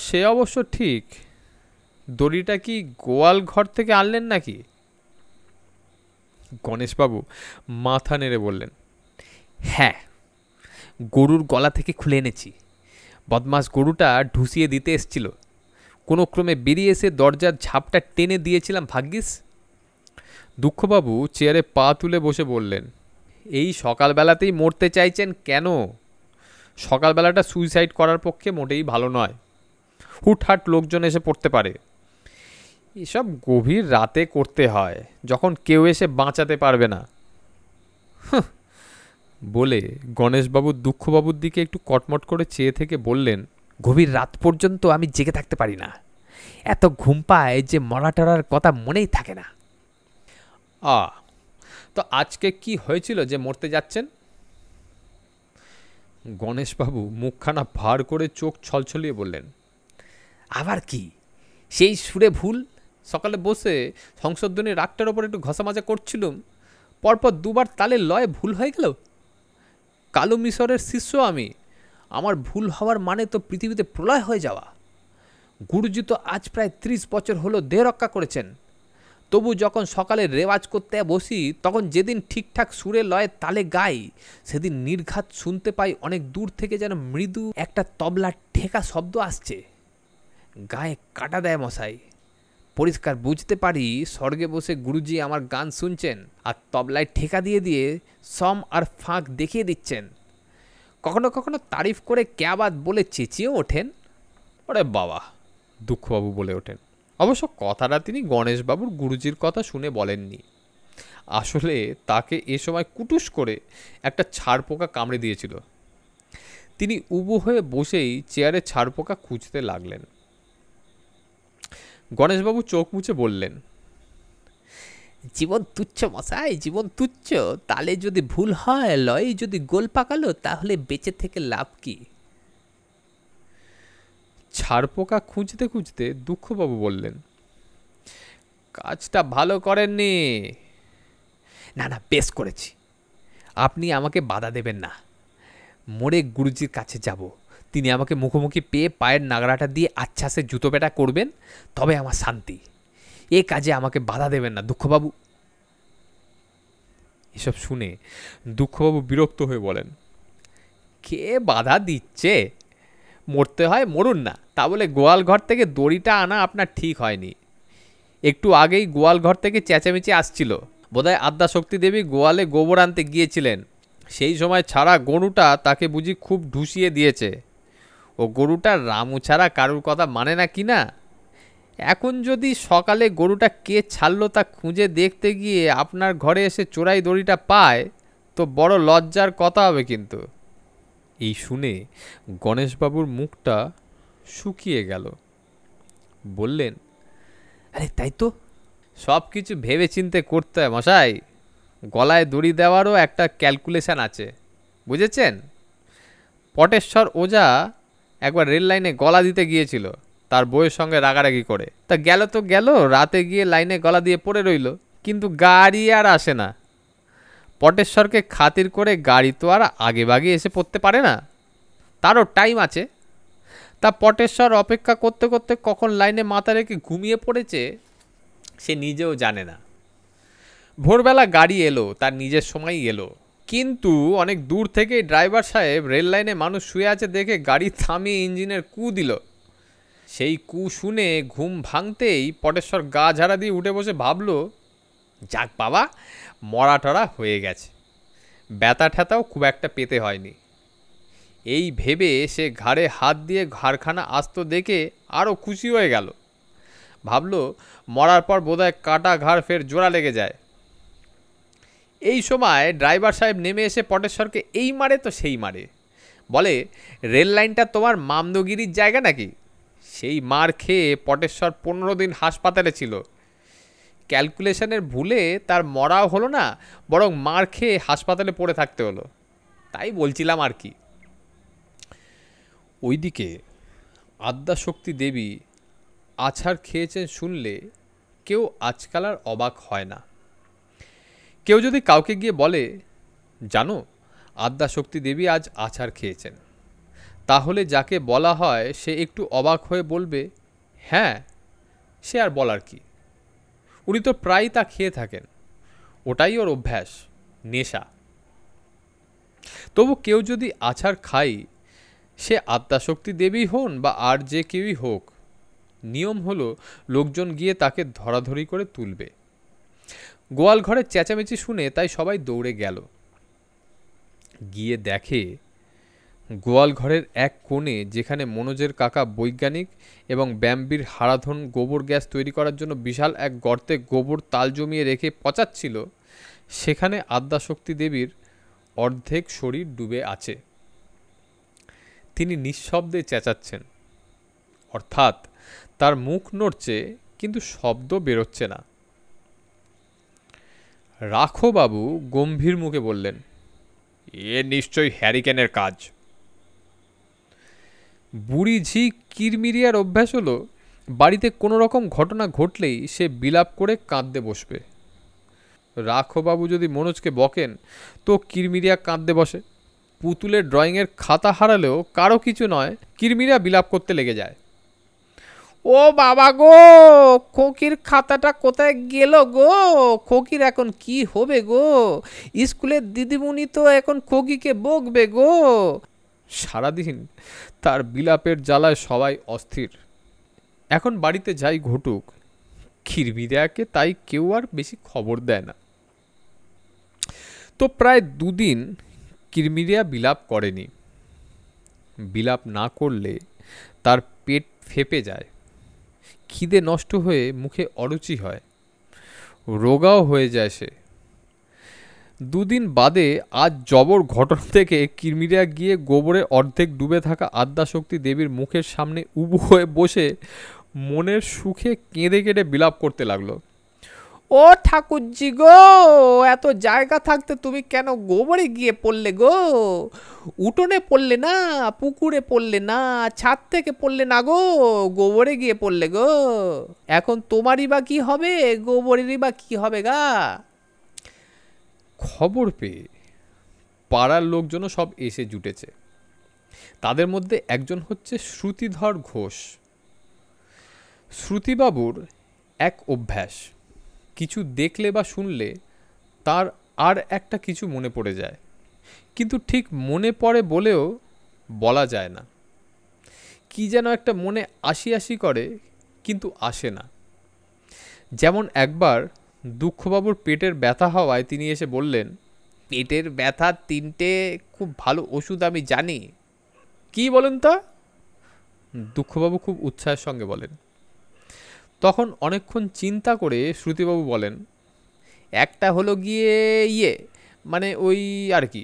সে অবশ্য ঠিক। দড়িটা কি গোয়াল ঘর থেকে আনলেন নাকি? গণেশবাবু মাথা নেড়ে বললেন, হ্যাঁ, গরুর গলা থেকে খুলে এনেছি। বদমাস গরুটা ঢুসিয়ে দিতে এসছিল, কোনো ক্রমে বেরিয়ে এসে দরজার ঝাপটা টেনে দিয়েছিলাম ভাগ্যিস। দুঃখবাবু চেয়ারে পা তুলে বসে বললেন, এই সকালবেলাতেই মরতে চাইছেন কেন? সকালবেলাটা সুইসাইড করার পক্ষে মোটেই ভালো নয়। হুটহাট লোকজন এসে পড়তে পারে। এসব গভীর রাতে করতে হয়, যখন কেউ এসে বাঁচাতে পারবে না। বলে গণেশবাবু দুঃখবাবুর দিকে একটু কটমট করে চেয়ে থেকে বললেন, গভীর রাত পর্যন্ত আমি জেগে থাকতে পারি না। এত ঘুম পায় যে মরা টরার কথা মনেই থাকে না। তো আজকে কি হয়েছিল যে মরতে যাচ্ছেন? গণেশবাবু মুখখানা ভার করে চোখ ছলছলিয়ে বললেন, আবার কি, সেই সুরে ভুল। সকালে বসে সংশোধনী রাগটার ওপর একটু ঘষামাজা করছিলুম, পরপর 2 বার তালে লয়ে ভুল হয়ে গেল। কালু মিশরের শিষ্য আমি, আমার ভুল হওয়ার মানে তো পৃথিবীতে প্রলয় হয়ে যাওয়া। গুরুজি তো আজ প্রায় 30 বছর হলো দেহ রক্ষা করেছেন, তবু যখন সকালে রেওয়াজ করতে বসি তখন যেদিন ঠিকঠাক সুরে লয়ে তালে গাই, সেদিন নির্ঘাত শুনতে পাই অনেক দূর থেকে যেন মৃদু একটা তবলার ঠেকা শব্দ আসছে। গায়ে কাটা দেয় মশাই। পরিষ্কার বুঝতে পারি স্বর্গে বসে গুরুজি আমার গান শুনছেন আর তবলায় ঠেকা দিয়ে দিয়ে সম আর ফাঁক দেখিয়ে দিচ্ছেন। কখনো কখনো তারিফ করে ক্যাবাদ বলে চেঁচিয়েও ওঠেন। ওরে বাবা, দুঃখবাবু বলে ওঠেন। অবশ্য কথাটা তিনি গণেশবাবুর গুরুজির কথা শুনে বলেননি। আসলে তাকে এ সময় কুটুস করে একটা ছাড়পোকা কামড়ে দিয়েছিল। তিনি উবু হয়ে বসেই চেয়ারে ছাড়পোকা খুঁজতে লাগলেন। গণেশবাবু চোখ মুছে বললেন, জীবন তুচ্ছ মশাই, জীবন তুচ্ছ। তালে যদি ভুল হয়, লয় যদি গোল পাকালো, তাহলে বেঁচে থেকে লাভ কি? ছারপোকা খুঁজতে খুঁজতে দুঃখবাবু বললেন, কাজটা ভালো করেননি। না না, বেশ করেছি। আপনি আমাকে বাধা দেবেন না। মোড়ে গুরুজির কাছে যাব, তিনি আমাকে মুখোমুখি পেয়ে পায়ের নাগড়াটা দিয়ে আচ্ছাসে জুতো পেটা করবেন, তবে আমার শান্তি। এ কাজে আমাকে বাধা দেবেন না দুঃখবাবু। এসব শুনে দুঃখবাবু বিরক্ত হয়ে বলেন, কে বাধা দিচ্ছে? মরতে হয় মরুন না, তা বলে গোয়াল ঘর থেকে দড়িটা আনা আপনার ঠিক হয়নি। একটু আগেই গোয়াল ঘর থেকে চেঁচামেচি আসছিল, বোধহয় আদ্যাশক্তি দেবী গোয়ালে গোবর আনতে গিয়েছিলেন। সেই সময় ছাড়া গরুটা তাকে বুঝি খুব ঢুসিয়ে দিয়েছে। ও গরুটা রামু ছাড়া কারুর কথা মানে না কি না? এখন যদি সকালে গরুটা কে ছাড়লো তা খুঁজে দেখতে গিয়ে আপনার ঘরে এসে চোরাই দড়িটা পায়, তো বড় লজ্জার কথা হবে কিন্তু। এই শুনে গণেশবাবুর মুখটা শুকিয়ে গেল। বললেন, আরে তাই তো, সব কিছু ভেবে চিন্তে করতে হয় মশাই। গলায় দড়ি দেওয়ারও একটা ক্যালকুলেশন আছে, বুঝেছেন? পটেশ্বর ওঝা একবার রেল লাইনে গলা দিতে গিয়েছিল তার বউয়ের সঙ্গে রাগারাগি করে। তা গেল তো গেল, রাতে গিয়ে লাইনে গলা দিয়ে পড়ে রইল, কিন্তু গাড়ি আর আসে না। পটেশ্বরকে খাতির করে গাড়ি তো আর আগে ভাগে এসে পড়তে পারে না, তারও টাইম আছে। তা পটেশ্বর অপেক্ষা করতে করতে কখন লাইনে মাথা রেখে ঘুমিয়ে পড়েছে সে নিজেও জানে না। ভোরবেলা গাড়ি এলো, তার নিজের সময়ই এলো, কিন্তু অনেক দূর থেকে ড্রাইভার সাহেব রেল লাইনে মানুষ শুয়ে আছে দেখে গাড়ি থামিয়ে ইঞ্জিনের কু দিল। সেই কু শুনে ঘুম ভাঙতেই পটেশ্বর গা ঝাড়া দিয়ে উঠে বসে ভাবল, যাক বাবা, মরা টরা হয়ে গেছে, ব্যথা ঠ্যাতাও খুব একটা পেতে হয়নি। এই ভেবে সে ঘাড়ে হাত দিয়ে ঘাড়খানা আস্ত দেখে আরও খুশি হয়ে গেল। ভাবল, মরার পর বোধহয় কাটা ঘাড় ফের জোড়া লেগে যায়। এই সময় ড্রাইভার সাহেব নেমে এসে পটেশ্বরকে এই মারে তো সেই মারে, বলে, রেল লাইনটা তোমার মামদগিরির জায়গা নাকি? সেই মার খেয়ে পটেশ্বর 15 দিন হাসপাতালে ছিল। ক্যালকুলেশনের ভুলে তার মরাও হলো না, বরং মার খেয়ে হাসপাতালে পড়ে থাকতে হলো। তাই বলছিলাম আর কি। ওইদিকে আদ্যাশক্তি দেবী আছাড় খেয়েছেন শুনলে কেউ আজকাল আর অবাক হয় না। কেউ যদি কাউকে গিয়ে বলে, জানো আদ্যাশক্তি দেবী আজ আছাড় খেয়েছেন, তাহলে যাকে বলা হয় সে একটু অবাক হয়ে বলবে, হ্যাঁ, সে আর বলার কি, উনি তো প্রায়ই তা খেয়ে থাকেন, ওটাই ওর অভ্যাস, নেশা। তবু কেউ যদি আছাড় খায়, সে আদ্যাশক্তি দেবী হন বা আর যে কেউই হোক, নিয়ম হলো লোকজন গিয়ে তাকে ধরাধরি করে তুলবে। গোয়াল ঘরের চেঁচামেচি শুনে তাই সবাই দৌড়ে গেল। গিয়ে দেখে গোয়াল ঘরের এক কোণে, যেখানে মনোজের কাকা বৈজ্ঞানিক এবং ব্যাম্বির হারাধন গোবর গ্যাস তৈরি করার জন্য বিশাল এক গর্তে গোবর তাল জমিয়ে রেখে পচাচ্ছিল, সেখানে আদ্যাশক্তি দেবীর অর্ধেক শরীর ডুবে আছে। তিনি নিঃশব্দে চেঁচাচ্ছেন, অর্থাৎ তার মুখ নড়ছে কিন্তু শব্দ বেরোচ্ছে না। রাখো বাবু গম্ভীর মুখে বললেন, এ নিশ্চয়ই হ্যারিকেনের কাজ। বুড়ি ঝি কিরমিরিয়ার অভ্যাস হলো বাড়িতে কোনো রকম ঘটনা ঘটলেই সে বিলাপ করে কাঁদতে বসবে। রাখোবাবু যদি মনোজকে বকেন তো কিরমিরিয়া কাঁদতে বসে। পুতুলের ড্রয়িংয়ের খাতা হারালেও কারো কিছু নয়, কিরমিরিয়া বিলাপ করতে লেগে যায়। ও বাবা গো, খোকির খাতাটা কোথায় গেল গো? খোকির এখন কি হবে গো? স্কুলের দিদিমণি তো এখন খোকিকে বকবে গো। সারাদিন তার বিলাপের জ্বালায় সবাই অস্থির। এখন বাড়িতে যাই ঘটুক, কিরমিরিয়াকে তাই কেউ আর বেশি খবর দেয় না। তো প্রায় 2 দিন কিরমিরিয়া বিলাপ করেনি। বিলাপ না করলে তার পেট ফেঁপে যায়, খিদে নষ্ট হয়ে মুখে অরুচি হয়, রোগাও হয়ে যায় সে। 2 দিন বাদে আজ জবর ঘটনা থেকে কিরমিরিয়া গিয়ে গোবরে অর্ধেক ডুবে থাকা আদ্যাশক্তি দেবীর মুখের সামনে উবু হয়ে বসে মনের সুখে কেঁদে কেটে বিলাপ করতে লাগলো। ও ও ঠাকুরজি গো, এত জায়গা থাকতে তুমি কেন গোবরে গিয়ে পড়লে গো? উঠোনে পড়লে না, পুকুরে পড়লে না, ছাদ থেকে পড়লে না গো, গোবরে গিয়ে পড়লে গো। এখন তোমারই বা কি হবে, গোবরেরই বা কি হবে গা? খবর পেয়ে পাড়ার লোকজনও সব এসে জুটেছে। তাদের মধ্যে একজন হচ্ছে শ্রুতিধর ঘোষ। শ্রুতিবাবুর এক অভ্যাস, কিছু দেখলে বা শুনলে তার আর একটা কিছু মনে পড়ে যায়, কিন্তু ঠিক মনে পড়ে বলেও বলা যায় না। কি যেন একটা মনে আসি আসি করে, কিন্তু আসে না। যেমন একবার দুঃখবাবুর পেটের ব্যথা হওয়ায় তিনি এসে বললেন, পেটের ব্যথার 3টে খুব ভালো ওষুধ আমি জানি। কি বলুন তো? দুঃখবাবু খুব উৎসাহের সঙ্গে বলেন। তখন অনেকক্ষণ চিন্তা করে শ্রুতিবাবু বলেন, একটা হলো গিয়ে মানে ওই আর কি।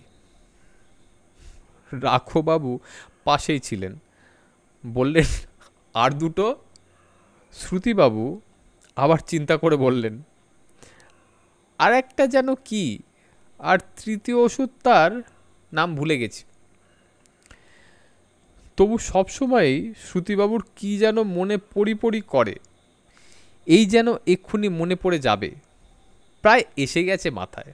রাখোবাবু পাশেই ছিলেন, বললেন, আর দুটো? শ্রুতিবাবু আবার চিন্তা করে বললেন, আর একটা যেন কি, আর তৃতীয় ওষুধ তার নাম ভুলে গেছি। তবু সবসময়ই শ্রুতিবাবুর কি যেন মনে পড়ি করে, এই যেন এক্ষুনি মনে পড়ে যাবে, প্রায় এসে গেছে মাথায়।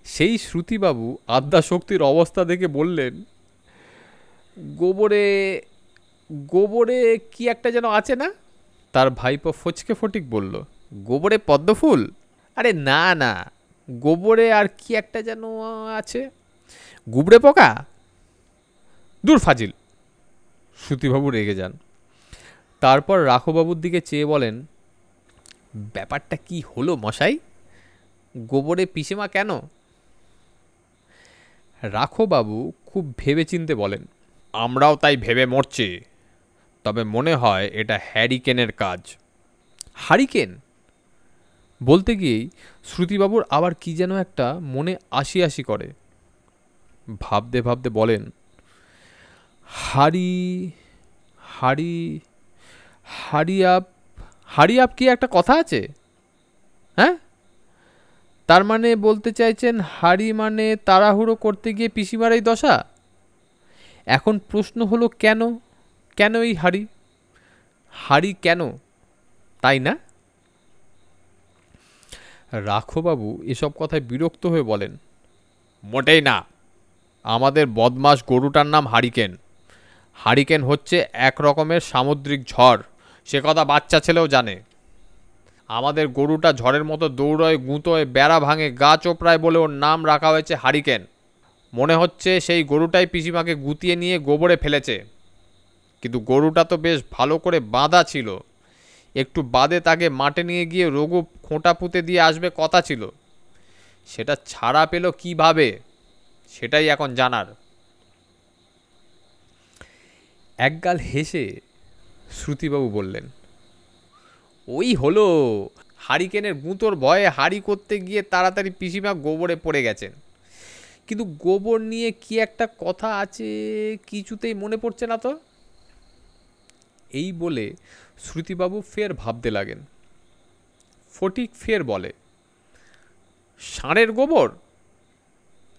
সেই শ্রুতিবাবু আদ্যাশক্তির অবস্থা দেখে বললেন, গোবরে গোবরে কি একটা যেন আছে না? তার ভাইপো ফচকে ফটিক বলল, গোবরে পদ্মফুল? আরে না না, গোবরে আর কি একটা যেন আছে, গুবরে পোকা। দূর ফাজিল! শ্রুতিবাবু রেগে যান। তারপর রাখোবাবুর দিকে চেয়ে বলেন, ব্যাপারটা কি হলো মশাই? গোবরে পিসেমা কেন? রাখোবাবু খুব ভেবেচিন্তে বলেন, আমরাও তাই ভেবে মরছি, তবে মনে হয় এটা হ্যারিকেনের কাজ। হারিকেন? বলতে গিয়েই শ্রুতিবাবুর আবার কি যেন একটা মনে আসি আসি করে। ভাবতে ভাবতে বলেন, হারি হারি হারিয়াপ হারিয়াপ কি একটা কথা আছে? হ্যাঁ, তার মানে বলতে চাইছেন হারি মানে তাড়াহুড়ো করতে গিয়ে পিসিমার এই দশা। এখন প্রশ্ন হলো, কেন কেন এই হারি? হারি কেন, তাই না? রাখোবাবু এসব কথায় বিরক্ত হয়ে বলেন, মোটেই না। আমাদের বদমাস গরুটার নাম হারিকেন। হারিকেন হচ্ছে এক রকমের সামুদ্রিক ঝড়, সে কথা বাচ্চা ছেলেও জানে। আমাদের গরুটা ঝড়ের মতো দৌড়য়, গুঁতোয়, বেড়া ভাঙে, গা চোপড়ায় বলে ওর নাম রাখা হয়েছে হারিকেন। মনে হচ্ছে সেই গরুটাই পিসিমাকে গুতিয়ে নিয়ে গোবরে ফেলেছে। কিন্তু গরুটা তো বেশ ভালো করে বাঁধা ছিল, একটু বাদে তাকে মাঠে নিয়ে গিয়ে রঘু খোঁটা পুঁতে দিয়ে আসবে কথা ছিল। সেটা ছাড়া পেল কিভাবে, সেটাই এখন জানার। একগাল হেসে শ্রুতিবাবু বললেন, ওই হলো, হারিকেনের গুঁতোর ভয়ে হাড়ি করতে গিয়ে তাড়াতাড়ি পিসিমা গোবরে পড়ে গেছেন। কিন্তু গোবর নিয়ে কি একটা কথা আছে, কিছুতেই মনে পড়ছে না তো। এই বলে শ্রুতিবাবু ফের ভাবতে লাগেন। ফটিক ফের বলে, ষাঁড়ের গোবর?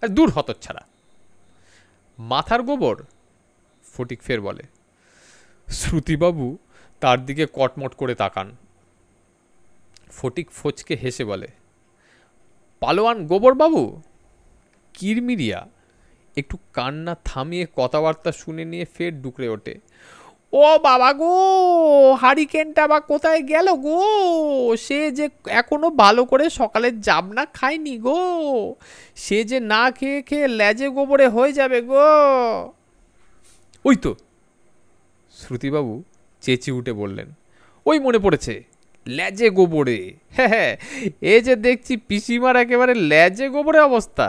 আর দূর হতচ্ছাড়া! মাথার গোবর? ফটিক ফের বলে। শ্রুতিবাবু তার দিকে কটমট করে তাকান। ফটিক ফচকে হেসে বলে, পালোয়ান গোবর বাবু? কিরমিরিয়া একটু কান্না থামিয়ে কথাবার্তা শুনে নিয়ে ফের ডুকরে ওঠে, ও বাবা গো, হারিকেনটা বা কোথায় গেল গো? সে যে এখনো ভালো করে সকালের জাবনা খায়নি গো, সে যে না খেয়ে খেয়ে লেজে গোবরে হয়ে যাবে গো। ওই তো! শ্রুতিবাবু চেঁচিয়ে উঠে বললেন, ওই মনে পড়েছে, লেজে গোবরে। হ্যাঁ হ্যাঁ, এ যে দেখছি পিসিমার একেবারে লেজে গোবরে অবস্থা।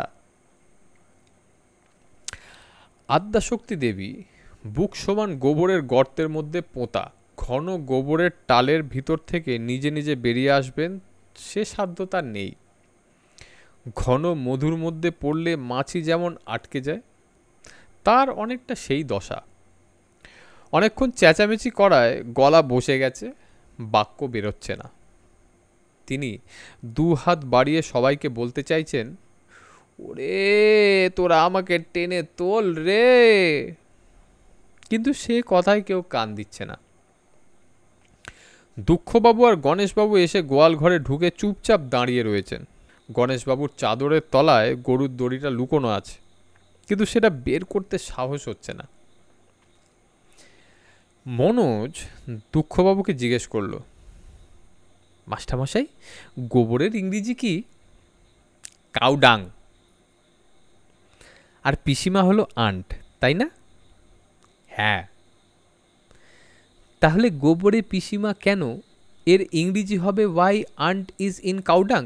আদ্যাশক্তি দেবী বুক সমান গোবরের গর্তের মধ্যে পোঁতা, ঘন গোবরের টালের ভিতর থেকে নিজে নিজে বেরিয়ে আসবেন সে সাধ্য তার নেই। ঘন মধুর মধ্যে পড়লে মাছি যেমন আটকে যায়, তার অনেকটা সেই দশা। অনেকক্ষণ চেঁচামেচি করায় গলা বসে গেছে, বাক্য বেরোচ্ছে না। তিনি দু হাত বাড়িয়ে সবাইকে বলতে চাইছেন, ওরে তোরা আমাকে টেনে তোল রে, কিন্তু সে কথায় কেউ কান দিচ্ছে না। দুঃখবাবু আর গণেশবাবু এসে গোয়াল ঘরে ঢুকে চুপচাপ দাঁড়িয়ে রয়েছেন। গণেশবাবুর চাদরের তলায় গরুর দড়িটা লুকোনো আছে, কিন্তু সেটা বের করতে সাহস হচ্ছে না। মনোজ দুঃখবাবুকে জিজ্ঞেস করলো, মাস্টারমশাই, গোবরের ইংরেজি কি? কাউডাং। আর পিসিমা হলো আন্ট, তাই না? হ্যাঁ। তাহলে গোবরে পিসিমা কেন? এর ইংরেজি হবে why aunt is in cow dung,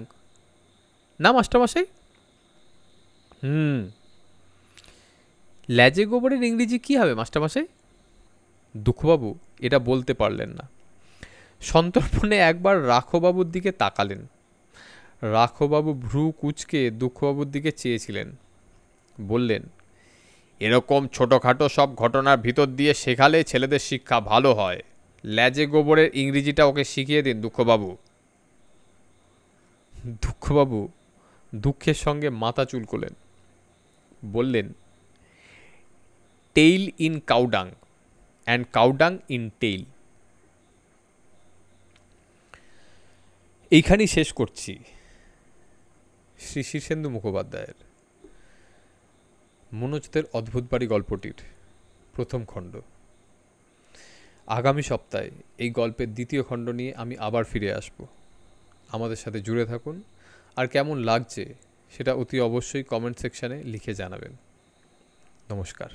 না মাস্টারমশাই? ল্যাজে গোবরের ইংরেজি কি হবে মাস্টারমশাই? দুঃখবাবু এটা বলতে পারলেন না। সন্তর্পণে একবার রাখোবাবুর দিকে তাকালেন। রাখোবাবু ভ্রু কুঁচকে দুঃখবাবুর দিকে চেয়েছিলেন। বললেন, এরকম ছোটোখাটো সব ঘটনার ভিতর দিয়ে শেখালে ছেলেদের শিক্ষা ভালো হয়। ল্যাজে গোবরের ইংরেজিটা ওকে শিখিয়ে দিন দুঃখবাবু। দুঃখবাবু দুঃখের সঙ্গে মাথা চুলকোলেন। বললেন, tail in cow dung and cow dung in tail. এইখানেই শেষ করছি শ্রী শীর্ষেন্দু মুখোপাধ্যায়ের মনোজদের অদ্ভুত বাড়ি গল্পটির প্রথম খণ্ড। আগামী সপ্তাহে এই গল্পের দ্বিতীয় খণ্ড নিয়ে আমি আবার ফিরে আসব। আমাদের সাথে জুড়ে থাকুন, আর কেমন লাগছে সেটা অতি অবশ্যই কমেন্ট সেকশানে লিখে জানাবেন। নমস্কার।